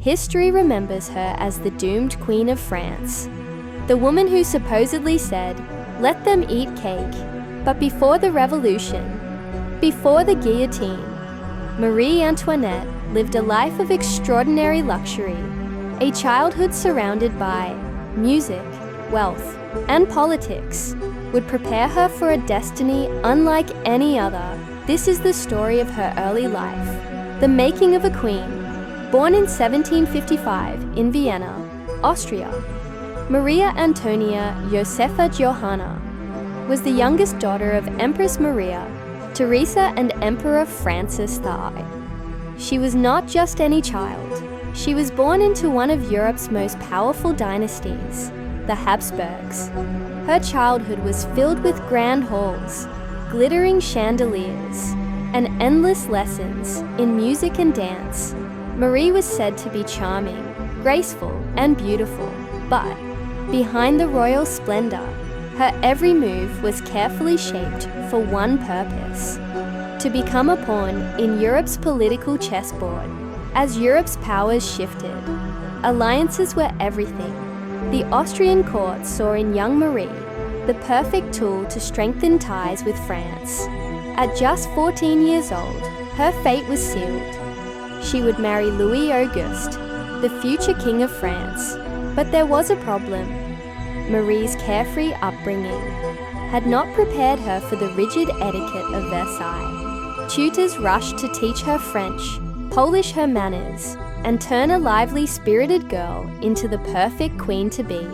History remembers her as the doomed Queen of France, the woman who supposedly said, "Let them eat cake." But before the revolution, before the guillotine, Marie Antoinette lived a life of extraordinary luxury, a childhood surrounded by music, wealth, and politics would prepare her for a destiny unlike any other. This is the story of her early life, the making of a queen. Born in 1755 in Vienna, Austria, Maria Antonia Josefa Johanna was the youngest daughter of Empress Maria Theresa and Emperor Francis I. She was not just any child. She was born into one of Europe's most powerful dynasties, the Habsburgs. Her childhood was filled with grand halls, glittering chandeliers, and endless lessons in music and dance. Marie was said to be charming, graceful, and beautiful, but behind the royal splendor, her every move was carefully shaped for one purpose: to become a pawn in Europe's political chessboard. As Europe's powers shifted, alliances were everything. The Austrian court saw in young Marie the perfect tool to strengthen ties with France. At just 14 years old, her fate was sealed. She would marry Louis Auguste, the future King of France. But there was a problem. Marie's carefree upbringing had not prepared her for the rigid etiquette of Versailles. Tutors rushed to teach her French, polish her manners, and turn a lively, spirited girl into the perfect queen to be.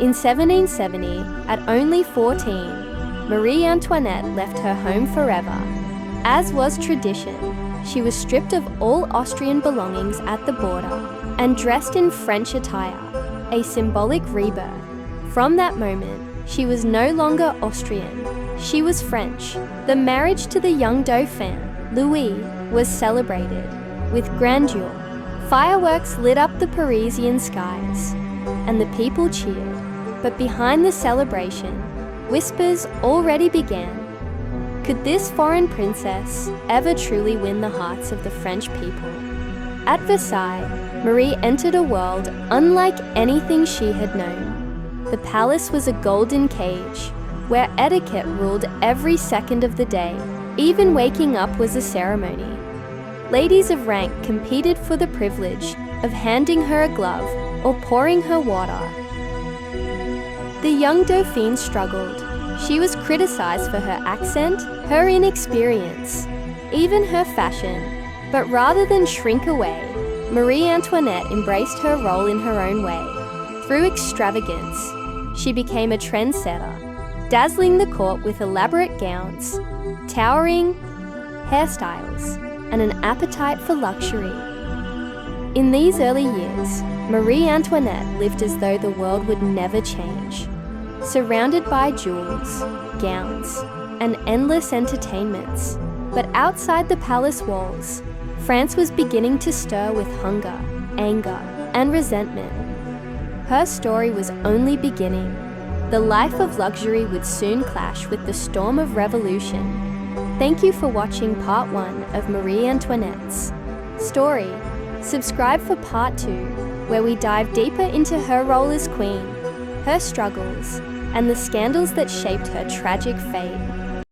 In 1770, at only 14, Marie Antoinette left her home forever. As was tradition, she was stripped of all Austrian belongings at the border and dressed in French attire, a symbolic rebirth. From that moment, she was no longer Austrian, she was French. The marriage to the young Dauphin, Louis, was celebrated with grandeur. Fireworks lit up the Parisian skies, and the people cheered. But behind the celebration, whispers already began. Could this foreign princess ever truly win the hearts of the French people? At Versailles, Marie entered a world unlike anything she had known. The palace was a golden cage, where etiquette ruled every second of the day. Even waking up was a ceremony. Ladies of rank competed for the privilege of handing her a glove or pouring her water. The young Dauphine struggled. She was criticized for her accent, her inexperience, even her fashion. But rather than shrink away, Marie Antoinette embraced her role in her own way. Through extravagance, she became a trendsetter, dazzling the court with elaborate gowns, towering hairstyles, and an appetite for luxury. In these early years, Marie Antoinette lived as though the world would never change, surrounded by jewels, gowns, and endless entertainments. But outside the palace walls, France was beginning to stir with hunger, anger, and resentment. Her story was only beginning. The life of luxury would soon clash with the storm of revolution. Thank you for watching part 1 of Marie Antoinette's story. Subscribe for part 2, where we dive deeper into her role as queen, her struggles, and the scandals that shaped her tragic fate.